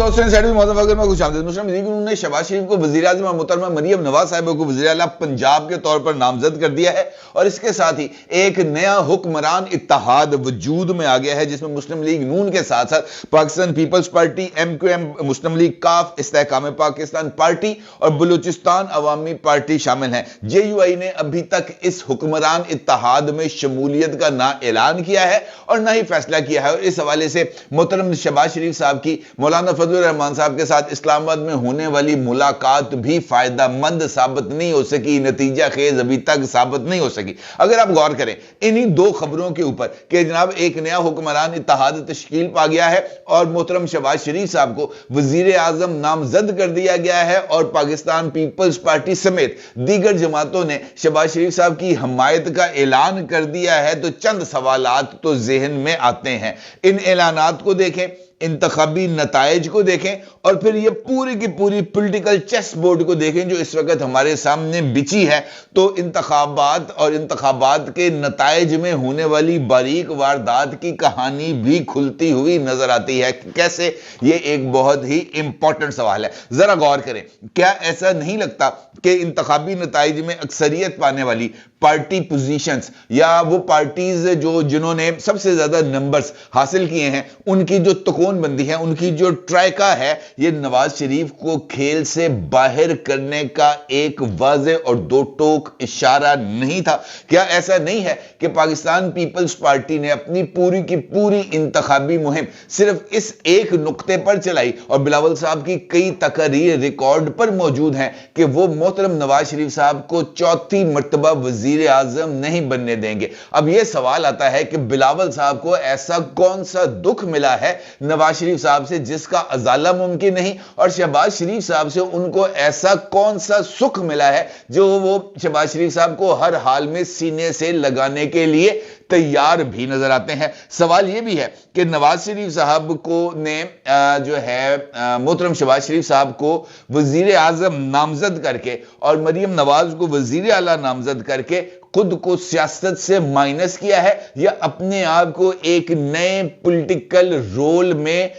दोस्तों में खुशामदीद। मुस्लिम लीग नून ने शहबाज शरीफ को वज़ीर-ए-आज़म और मोहतरमा मरियम नवाज साहिबा को वज़ीर-ए-आला पंजाब के तौर पर नामजद कर दिया है और इसके साथ ही एक नया हुक्मरान इत्तेहाद वजूद में आ गया है, जिसमें मुस्लिम लीग नून के साथ साथ पाकिस्तान पीपल्स पार्टी, MQM, मुस्लिम लीग काफ, इस्तेहकाम पाकिस्तान पार्टी और बलूचिस्तान अवामी पार्टी शामिल हैं। JUI ने अभी तक इस हुक्मरान इत्तेहाद में शमूलियत का ना ऐलान किया है और ना ही फैसला किया है और इस हवाले से मोहतरम शहबाज शरीफ साहब की मौलाना फजलुर रहमान साहब के साथ इस्लामाबाद में होने वाली मुलाकात भी फायदा मंद साबित नहीं हो सकी, नतीजा खेज अभी तक साबित नहीं हो सकी। अगर आप गौर करें इन्हीं दो खबरों के ऊपर कि जनाब एक नया हुक्मरान इत्तेहाद तश्कील पा गया है और मोहतरम शहबाज शरीफ साहब को वजीर आजम नामजद कर दिया गया है और पाकिस्तान पीपल्स पार्टी समेत दीगर जमातों ने शहबाज शरीफ साहब की हमायत का ऐलान कर दिया है, तो चंद सवालात तो जहन में आते हैं। इन ऐलानात को देखें, इंतखाबी नताइज को देखें और फिर ये पूरी की पूरी पॉलिटिकल चेस बोर्ड को देखें जो इस वक्त हमारे सामने बिछी है, तो इंतखाबात और इंतखाबात के नताइज में होने वाली बारीक वारदात की कहानी भी खुलती हुई नजर आती है। कैसे? ये एक बहुत ही इंपॉर्टेंट सवाल है, जरा गौर करें। क्या ऐसा नहीं लगता कि इंतखाबी नताइज में अक्सरियत पाने वाली पार्टी पोजीशंस या वो पार्टीज जिन्होंने सबसे ज्यादा नंबर्स हासिल किए हैं, उनकी जो तकोन बंदी है, उनकी जो ट्रायका है, ये नवाज शरीफ को खेल से बाहर करने का एक वाज़े और दो टोक इशारा नहीं था? क्या ऐसा नहीं है कि पाकिस्तान पीपल्स पार्टी ने अपनी पूरी की पूरी इंतखाबी मुहिम सिर्फ इस एक नुक्ते पर चलाई और बिलावल साहब की कई तकरीर रिकॉर्ड पर मौजूद हैं कि वो मोहतरम नवाज शरीफ साहब को चौथी मर्तबा वजीर आजम नहीं बनने देंगे। अब यह सवाल आता है कि बिलावल साहब को ऐसा कौन सा दुख मिला है नवाज शरीफ साहब से जिसका अजाला मुमकिन नहीं, और शहबाज शरीफ साहब से उनको ऐसा कौन सा सुख मिला है जो वो शहबाज शरीफ साहब को हर हाल में सीने से लगाने के लिए तैयार भी नजर आते हैं। सवाल यह भी है कि नवाज शरीफ साहब को ने मोहतरम शहबाज शरीफ साहब को वजीर आजम नामजद करके और मरियम नवाज को वजीर आला नामजद करके खुद को सियासत से माइनस किया है या अपने आप को एक नए पॉलिटिकल रोल में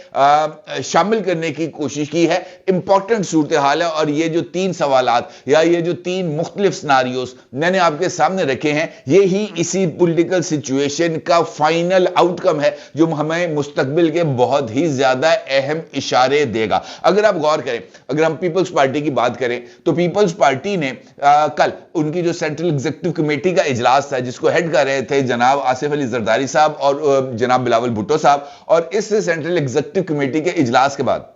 शामिल करने की कोशिश की है? इंपॉर्टेंट सूरत हाल है और ये जो तीन सवालात या ये जो तीन मुख्तलिफ सिनारियोस मैंने आपके सामने रखे हैं, ये ही इसी पॉलिटिकल सिचुएशन का फाइनल आउटकम है जो हमें मुस्तकबिल के बहुत ही ज्यादा अहम इशारे देगा। अगर आप गौर करें, अगर हम पीपल्स पार्टी की बात करें तो पीपल्स पार्टी ने कल उनकी जो सेंट्रल एग्जीक्यूटिव कमेटी का इजलास था जिसको हेड कर रहे थे जनाब आसिफ अली जरदारी साहब और जनाब बिलावल भुट्टो साहब, और इस सेंट्रल एग्जीक्यूटिव कमेटी के इजलास के बाद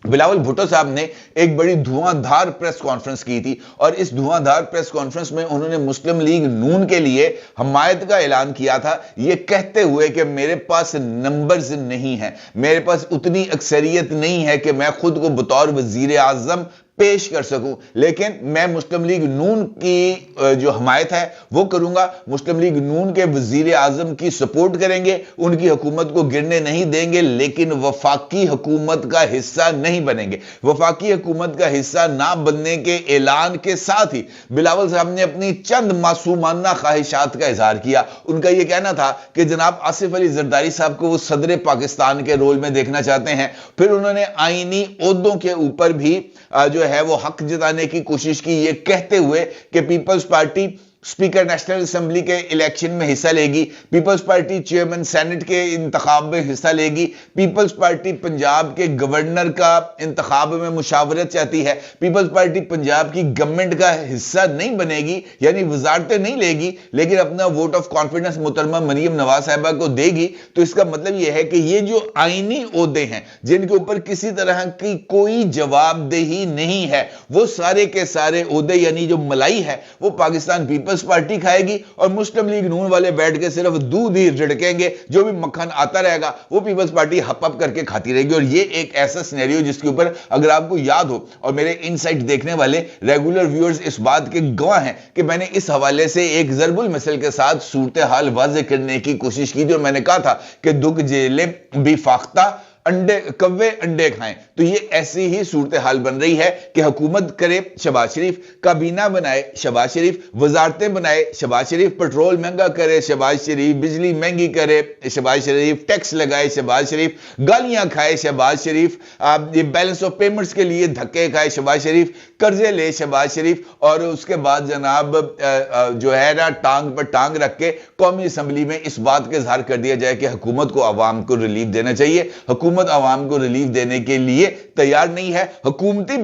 बिलावल भुट्टो साहब ने एक बड़ी धुआंधार प्रेस कॉन्फ्रेंस की थी और इस धुआंधार प्रेस कॉन्फ्रेंस में उन्होंने मुस्लिम लीग नून के लिए हमायत का ऐलान किया था, यह कहते हुए कि मेरे पास नंबर्स नहीं है, मेरे पास उतनी अक्सरियत नहीं है कि मैं खुद को बतौर वजीर आजम पेश कर सकूं, लेकिन मैं मुस्लिम लीग नून की जो हमायत है वो करूंगा। मुस्लिम लीग नून के वजीर आजम की सपोर्ट करेंगे, उनकी हुकूमत को गिरने नहीं देंगे, लेकिन वफाकी हुकूमत का हिस्सा नहीं बनेंगे। वफाकी हुकूमत का हिस्सा ना बनने के ऐलान के साथ ही बिलावल साहब ने अपनी चंद मासूमाना ख्वाहिशात का इजहार किया। उनका यह कहना था कि जनाब आसिफ अली जरदारी साहब को वो सदर पाकिस्तान के रोल में देखना चाहते हैं। फिर उन्होंने आईनी ओहदों के ऊपर भी जो है वो हक जताने की कोशिश की, ये कहते हुए कि Peoples Party speaker national assembly के इलेक्शन में हिस्सा लेगी, पीपल्स पार्टी चेयरमैन सेनेट के इंतखाब में हिस्सा लेगी, पीपल्स पार्टी पंजाब के गवर्नर का इंतखाब में मुशावरत चाहती है, पीपल्स पार्टी पंजाब की गवर्नमेंट का हिस्सा नहीं बनेगी यानी वजारतें नहीं लेगी, लेकिन अपना वोट ऑफ कॉन्फिडेंस मोहतरमा मरियम नवाज साहिबा को देगी। तो इसका मतलब यह है कि ये जो आईनी ओहदे हैं जिनके ऊपर किसी तरह की कोई जवाबदेही नहीं है, वो सारे के सारे ओहदे यानी जो मलाई है वो पाकिस्तान पीपल्स पार्टी खाएगी और मुस्लिम लीग नून वाले बैठ के सिर्फ दूध ही झिड़केंगे, जो भी मक्खन आता रहेगा वो पीपल्स पार्टी हप हप करके खाती रहेगी। और ये एक ऐसा सिनेरियो जिसके ऊपर अगर आपको याद हो और मेरे इनसाइट देखने वाले रेगुलर व्यूअर्स इस बात के गवाह हैं कि मैंने इस हवाले से एक ज़रबुल मिसल के साथ सूरत हाल वाज़े करने की कोशिश की, जो मैंने कहा था कि दुख जेले भी फाख्ता अंडे कव्वे अंडे खाएं। तो ये ऐसी ही सूरत हाल बन रही है कि हुकूमत करे शहबाज शरीफ, काबीना बनाए शहबाज शरीफ, वजारतें बनाए शहबाज शरीफ, पेट्रोल महंगा करे शहबाज शरीफ, बिजली महंगी करे शहबाज शरीफ, टैक्स लगाए शहबाज शरीफ, गालियां खाए शहबाज शरीफ, ये बैलेंस ऑफ पेमेंट्स के लिए धक्के खाए शहबाज शरीफ, कर्जे ले शहबाज शरीफ, और उसके बाद जनाब जो है ना टांग पर टांग रख के कौमी असम्बली में इस बात का इजहार कर दिया जाए कि हुकूमत को आवाम को रिलीफ देना चाहिए। हुकूमत आवाम को रिलीफ देने के लिए तैयार नहीं है। हुकूमती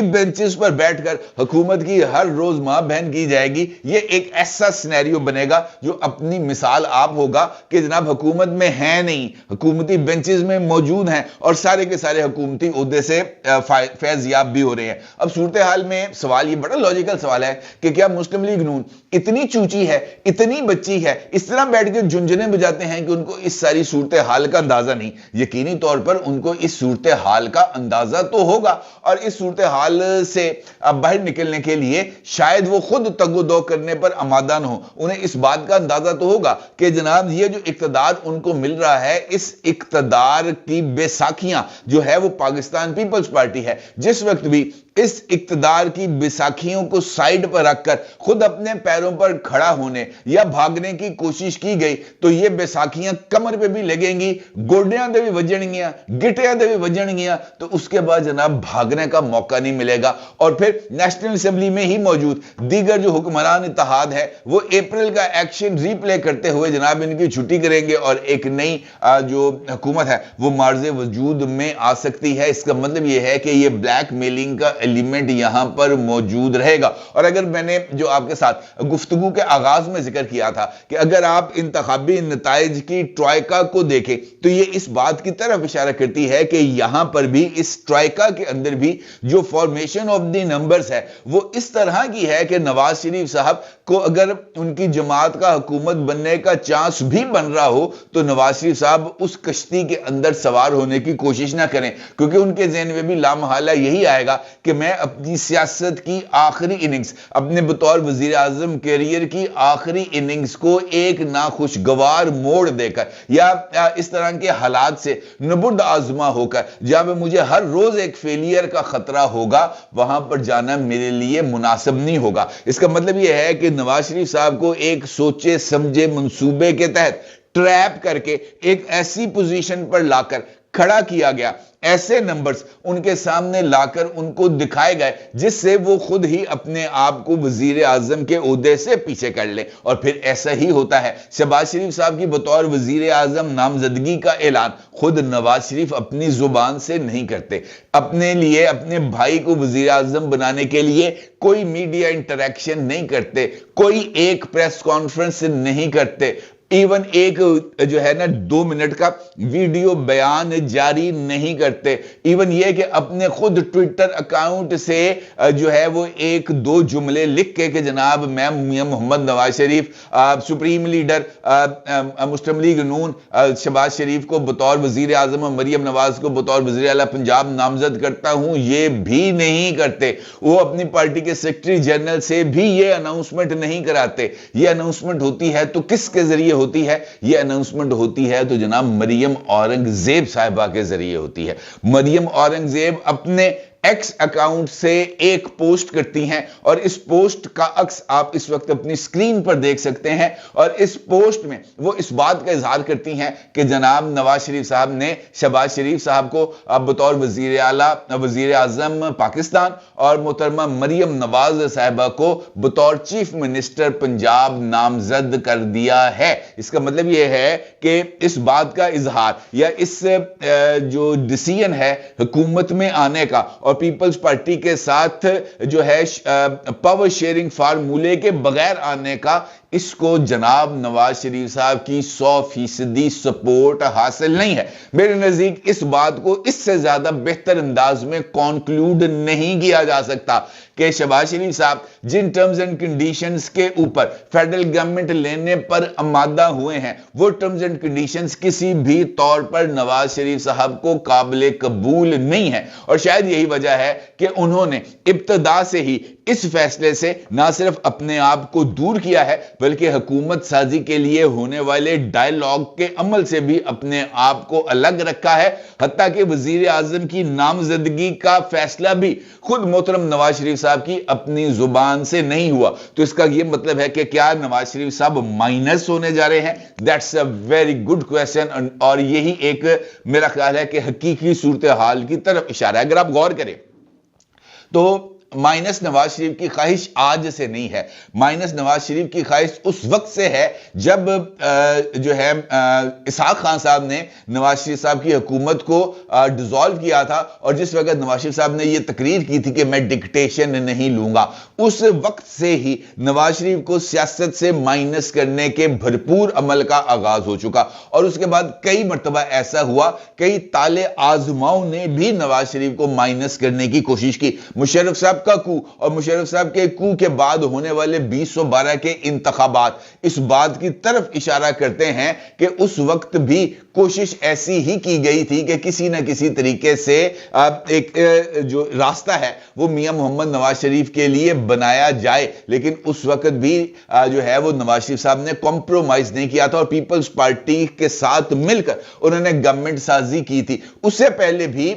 बेंचेस पर बैठकर हुकूमत की हर रोज मां बहन की जाएगी। ये एक ऐसा सिनेरियो बनेगा जो अपनी मिसाल आप होगा कि जनाब हुकूमत में है नहीं, हुकूमती बेंचेस में मौजूद हैं और सारे के सारे हुकूमती ओहदे से फैज़याब भी हो रहे हैं। अब सूरत हाल में सवाल ये बड़ा लॉजिकल सवाल है कि क्या मुस्लिम लीग नून इतनी चूची है, इतनी बच्ची है, इस तरह बैठ के झुंझुने बजाते हैं कि उनको इस सारी सूरत हाल का अंदाजा नहीं। यकीनी तौर पर उनको इस सूरत हाल का अंदाजा तो होगा और इस सूरत हाल से अब बाहर निकलने के लिए शायद वो खुद तगोदो करने पर आमादा न हो। उन्हें इस बात का अंदाजा तो होगा कि जनाब ये जो इक्तदार उनको मिल रहा है, इस इक्तदार की बैसाखियां जो है वो पाकिस्तान पीपल्स पार्टी है। जिस वक्त भी इस इक्तदार की बैसाखियों को साइड पर रखकर खुद अपने पैरों पर खड़ा होने या भागने की कोशिश की गई तो ये बैसाखियां कमर पे भी लगेंगी, गोडियां दे भी वजणगियां, गिटियां दे भी वजणगियां, तो उसके बाद जनाब भागने का मौका नहीं मिलेगा। और फिर नेशनल असेंबली में ही मौजूद दीगर जो हुक्मरान इत्तेहाद है वो अप्रैल का एक्शन रिप्ले करते हुए जनाब इनकी छुट्टी करेंगे और एक नई जो हुकूमत है वो मार्ज़े वजूद में आ सकती है। इसका मतलब यह है कि यह ब्लैक मेलिंग का एलिमेंट यहां पर मौजूद रहेगा। और अगर मैंने जो आपके साथ गुफ्तगू के आगाज में जिक्र किया था कि अगर आप इंतखाबी नताइज की ट्रायका को देखें तो ये इस बात की तरफ इशारा करती है कि यहां पर भी इस ट्रायका के अंदर भी जो फॉर्मेशन ऑफ द नंबर्स है वो इस तरह की है कि नवाज शरीफ साहब को अगर उनकी जमात का हुकूमत बनने का चांस भी बन रहा हो तो नवाज शरीफ साहब उस कश्ती के अंदर सवार होने की कोशिश ना करें, क्योंकि उनके ज़हन में भी लामहला यही आएगा कि मैं अपनी सियासत की आखिरी इनिंग्स, अपने बतौर वजीर आजम कैरियर की आखिरी इनिंग्स को एक नाखुशगवार मोड़ देकर या इस तरह के हालात से नबुर्द आजमा होकर जहां पे मुझे हर रोज एक फेलियर का खतरा होगा वहां पर जाना मेरे लिए मुनासिब नहीं होगा। इसका मतलब यह है कि नवाज शरीफ साहब को एक सोचे समझे मंसूबे के तहत ट्रैप करके एक ऐसी पोजीशन पर लाकर खड़ा किया गया, ऐसे नंबर्स उनके सामने लाकर उनको दिखाए गए जिससे वो खुद ही अपने आप को वजीर आजम के ओहदे से पीछे कर ले। और फिर ऐसा ही होता है। शहबाज शरीफ साहब की बतौर वजीर आजम नामजदगी का ऐलान खुद नवाज शरीफ अपनी जुबान से नहीं करते। अपने लिए, अपने भाई को वजीर आजम बनाने के लिए कोई मीडिया इंटरेक्शन नहीं करते, कोई एक प्रेस कॉन्फ्रेंस नहीं करते, इवन एक जो है ना 2 मिनट का वीडियो बयान जारी नहीं करते। इवन ये कि अपने खुद ट्विटर अकाउंट से जो है वो 1-2 जुमले लिख के कि जनाब मैं मियां मोहम्मद नवाज शरीफ सुप्रीम लीडर मुस्लिम लीग नून शहबाज शरीफ को बतौर वजीर आजम और मरियम नवाज को बतौर वजीर आला पंजाब नामजद करता हूं, ये भी नहीं करते। वो अपनी पार्टी के सेक्रेटरी जनरल से भी ये अनाउंसमेंट नहीं कराते। ये अनाउंसमेंट होती है तो किसके जरिए होती है? ये अनाउंसमेंट होती है तो जनाब मरियम औरंगजेब साहिबा के जरिए होती है। मरियम औरंगजेब अपने एक्स अकाउंट से एक पोस्ट करती हैं और इस पोस्ट का अक्स आप इस वक्त अपनी स्क्रीन पर देख सकते हैं। और इस पोस्ट में वो इस बात का इजहार करती हैं कि जनाब नवाज शरीफ साहब ने शहबाज शरीफ साहब को बतौर वजीर आला वजीर आजम पाकिस्तान और मोहतरमा मरियम नवाज साहिबा को बतौर चीफ मिनिस्टर पंजाब नामजद कर दिया है। इसका मतलब यह है कि इस बात का इजहार या इस जो डिसीजन है हुकूमत में आने का और पीपल्स पार्टी के साथ जो है पावर शेयरिंग फार्मूले के बगैर आने का, इसको जनाब नवाज शरीफ साहब की 100% सपोर्ट हासिल नहीं है। मेरे नजदीक इस बात को इससे ज्यादा बेहतर अंदाज में कॉन्क्लूड नहीं किया जा सकता कि शहबाज शरीफ साहब जिन टर्म्स एंड कंडीशंस के ऊपर फेडरल गवर्नमेंट लेने पर आमादा हुए हैं वो टर्म्स एंड कंडीशंस किसी भी तौर पर नवाज शरीफ साहब को काबिल कबूल नहीं है। और शायद यही वजह है कि उन्होंने इब्तदा से ही इस फैसले से ना सिर्फ अपने आप को दूर किया है बल्कि हुकूमत साजी के लिए होने वाले डायलॉग के अमल से भी अपने आप को अलग रखा है। हत्ता कि वजीर आजम की नामजदगी का फैसला भी खुद मोहतरम नवाज शरीफ साहब की अपनी जुबान से नहीं हुआ। तो इसका यह मतलब है कि क्या नवाज शरीफ साहब माइनस होने जा रहे हैं? That's a very good question, और यही एक मेरा ख्याल है कि हकीकी सूरत हाल की तरफ इशारा है। अगर आप गौर करें तो माइनस नवाज शरीफ की ख्वाहिश आज से नहीं है, माइनस नवाज शरीफ की ख्वाहिश उस वक्त से है जब जो है इसहाक खान साहब ने नवाज शरीफ साहब की हुकूमत को डिसॉल्व किया था, और जिस वक्त नवाज शरीफ साहब ने यह तकरीर की थी कि मैं डिक्टेशन नहीं लूंगा, उस वक्त से ही नवाज शरीफ को सियासत से माइनस करने के भरपूर अमल का आगाज हो चुका। और उसके बाद कई मरतबा ऐसा हुआ, कई ताले आजमाओं ने भी नवाज शरीफ को माइनस करने की कोशिश की। मुशर्रफ साहब का कू और मुशर्रफ साहब के कू के बाद होने वाले 2012 के इंतखाबात इस बात की तरफ इशारा करते हैं कि उस वक्त भी कोशिश ऐसी ही की गई थी कि किसी ना किसी तरीके से एक जो रास्ता है वो मियां मोहम्मद नवाज शरीफ के लिए बनाया जाए, लेकिन उस वक्त भी जो है वो नवाज शरीफ साहब ने कॉम्प्रोमाइज नहीं किया था और पीपल्स पार्टी के साथ मिलकर उन्होंने गवर्नमेंट साजी की थी। उससे पहले भी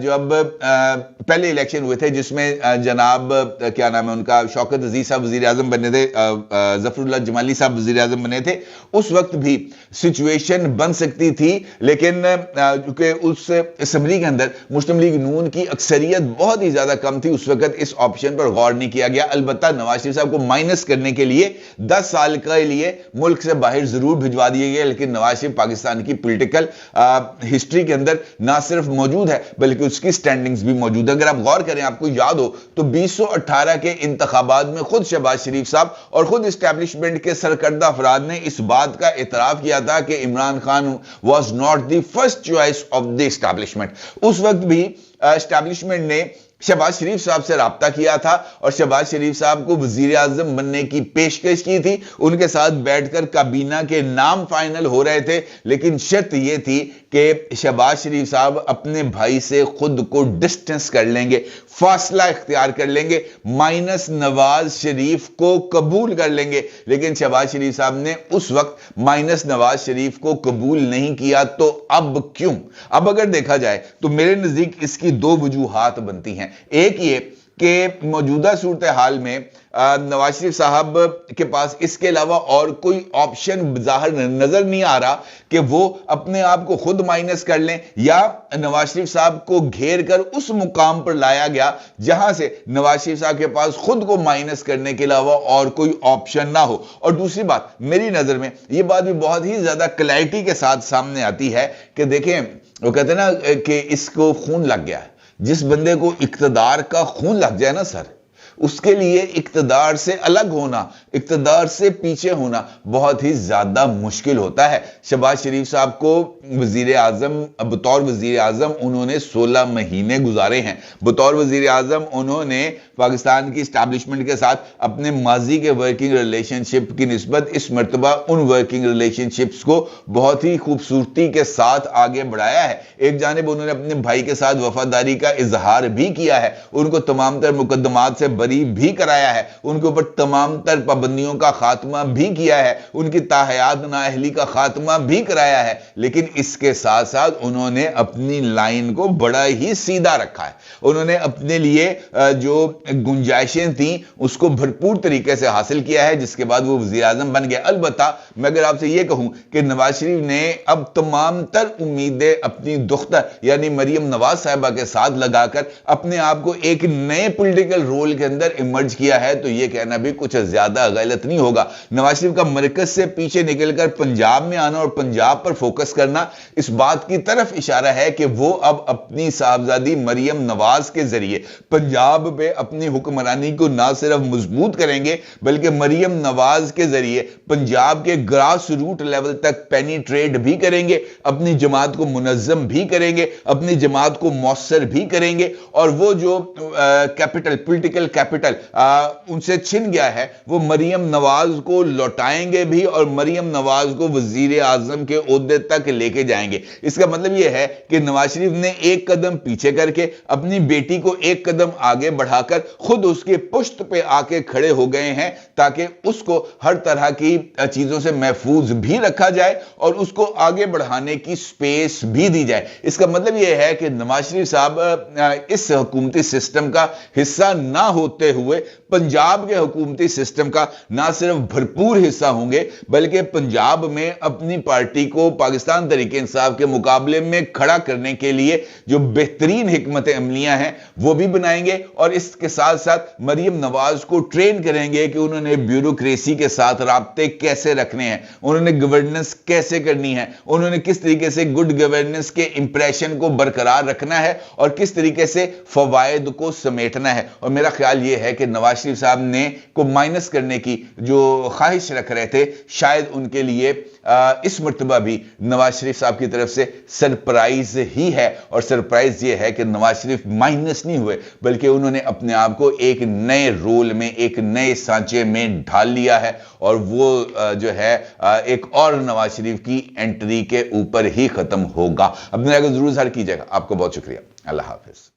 जब पहले इलेक्शन हुए थे जिसमें जनाब क्या नाम है उनका, शौकत अजीज साहब वजीर आजम बने थे, जफरुल्लाह जमाली साहब वजीर आजम बने थे, उस वक्त भी सिचुएशन बन सकती थी, लेकिन क्योंकि उस असेंबली के अंदर मुस्लिम लीग नून की अक्सरियत बहुत ही ज्यादा कम थी, उस वक्त इस ऑप्शन पर गौर नहीं किया गया। अलबत्ता नवाज शरीफ साहब को माइनस करने के लिए 10 साल के लिए मुल्क से बाहर जरूर भिजवा दिए गए, लेकिन नवाज शरीफ पाकिस्तान की पॉलिटिकल हिस्ट्री के अंदर ना सिर्फ मौजूद है बल्कि उसकी स्टैंडिंग्स भी मौजूद है। अगर आप गौर करें, आपको याद हो तो 2018 के इंतखाबात में खुद शहबाज शरीफ साहब और खुद एस्टैब्लिशमेंट के सरकर्दा अफराद ने इस बात का इतराफ किया था कि Imran Khan was not the first choice of the establishment। उस वक्त भी एस्टैब्लिशमेंट ने शहबाज शरीफ साहब से राब्ता किया था और शहबाज शरीफ साहब को वजीर आजम बनने की पेशकश की थी, उनके साथ बैठकर काबीना के नाम फाइनल हो रहे थे, लेकिन शर्त यह थी कि शहबाज शरीफ साहब अपने भाई से खुद को डिस्टेंस कर लेंगे, फासला इख्तियार कर लेंगे, माइनस नवाज शरीफ को कबूल कर लेंगे। लेकिन शहबाज शरीफ साहब ने उस वक्त माइनस नवाज शरीफ को कबूल नहीं किया। तो अब क्यों? अब अगर देखा जाए तो मेरे नजदीक इसकी 2 वजूहात बनती हैं। एक ये कि मौजूदा सूरत हाल में नवाज शरीफ साहब के पास इसके अलावा और कोई ऑप्शन ज़ाहिर नजर नहीं आ रहा कि वो अपने आप को खुद माइनस कर लें, या नवाज शरीफ साहब को घेर कर उस मुकाम पर लाया गया जहां से नवाज शरीफ साहब के पास खुद को माइनस करने के अलावा और कोई ऑप्शन ना हो। और दूसरी बात, मेरी नजर में यह बात भी बहुत ही ज्यादा क्लैरिटी के साथ सामने आती है कि देखें, वो कहते हैं ना कि इसको खून लग गया है। जिस बंदे को इक्तदार का खून लग जाए ना सर, उसके लिए इक्तदार से अलग होना, इक्तदार से पीछे होना बहुत ही ज्यादा मुश्किल होता है। शहबाज शरीफ साहब को वजीर आजम, बतौर वजीर आजम उन्होंने 16 महीने गुजारे हैं। बतौर वजीर आजम उन्होंने पाकिस्तान की एस्टैब्लिशमेंट के साथ अपने माजी के वर्किंग रिलेशनशिप की निस्बत इस मरतबा उन वर्किंग रिलेशनशिप्स को बहुत ही खूबसूरती के साथ आगे बढ़ाया है। एक जानिब उन्होंने अपने भाई के साथ वफादारी का इजहार भी किया है, उनको तमाम तर मुकदमात से भी कराया है, उनके ऊपर तमाम तर पाबंदियों का खात्मा भी किया है, उनकी ताहयात नाअहली का खात्मा भी कराया है। लेकिन इसके साथ साथ उन्होंने अपनी लाइन को बड़ा ही सीधा रखा है। उन्होंने अपने लिए जो गुंजाइशें थी उसको भरपूर तरीके से हासिल किया है, जिसके बाद वो वजीर आजम बन गया। अलबत्ता मैं अगर आपसे यह कहूं कि नवाज शरीफ ने अब तमाम तर उम्मीदें अपनी दुख्तर यानी मरियम नवाज साहिबा के साथ लगाकर अपने आप को एक नए पॉलिटिकल रोल के अंदर इमर्ज किया है, तो यह कहना भी कुछ ज्यादा गलत नहीं होगा। नवाज शरीफ का मरकज से पीछे निकलकर पंजाब में आना और पंजाब पर फोकस करना इस बात की तरफ इशारा है कि वो अब अपनी साहबजादी मरियम नवाज के जरिए पंजाब पे अपनी हुक्मरानी को ना सिर्फ मजबूत करेंगे बल्कि मरियम नवाज के जरिए पंजाब के ग्रास रूट लेवल तक पेनिट्रेट भी करेंगे, अपनी जमात को मुनज्जम भी करेंगे, अपनी जमात को मौसर भी करेंगे, और वो जो कैपिटल, पॉलिटिकल कैपिटल उनसे छिन गया है वो मरियम नवाज को लौटाएंगे भी और मरियम नवाज को वजीर आजम के ओहदे तक लेके जाएंगे। इसका मतलब यह है कि नवाज शरीफ ने एक कदम पीछे करके अपनी बेटी को एक कदम आगे बढ़ाकर खुद उसके पुश्त पे आके खड़े हो गए हैं ताकि उसको हर तरह की चीजों से महफूज भी रखा जाए और उसको आगे बढ़ाने की स्पेस भी दी जाए। इसका मतलब यह है कि नवाज शरीफ साहब इस हुकूमती सिस्टम का हिस्सा ना होते हुए पंजाब के हुकूमती सिस्टम का ना सिर्फ भरपूर हिस्सा होंगे बल्कि पंजाब में अपनी पार्टी को पाकिस्तान तहरीक इंसाफ के मुकाबले में खड़ा करने के लिए जो बेहतरीन हिकमत अमलियां हैं वो भी बनाएंगे और इसके साथ साथ मरियम नवाज को ट्रेन करेंगे कि उन्होंने ब्यूरोक्रेसी के साथ राब्ते कैसे रखने हैं, उन्होंने गवर्नेंस कैसे करनी है, उन्होंने किस तरीके से गुड गवर्नेंस के इंप्रेशन को बरकरार रखना है और किस तरीके से फवायद को समेटना है। और मेरा ख्याल यह है कि नवाज शरीफ साहब ने को माइनस करने की जो ख्वाहिश रख रहे थे शायद उनके लिए इस मर्तबा भी नवाज शरीफ साहब की तरफ से सरप्राइज ही है। और सरप्राइज यह है कि नवाज शरीफ माइनस नहीं हुए बल्कि उन्होंने अपने आप को एक नए रोल में एक नए सांचे में ढाल लिया है और वो जो है एक और नवाज शरीफ की एंट्री के ऊपर ही खत्म होगा। अपने जरूर ज़ाहिर कीजिएगा। आपको बहुत शुक्रिया। अल्लाह हाफिज।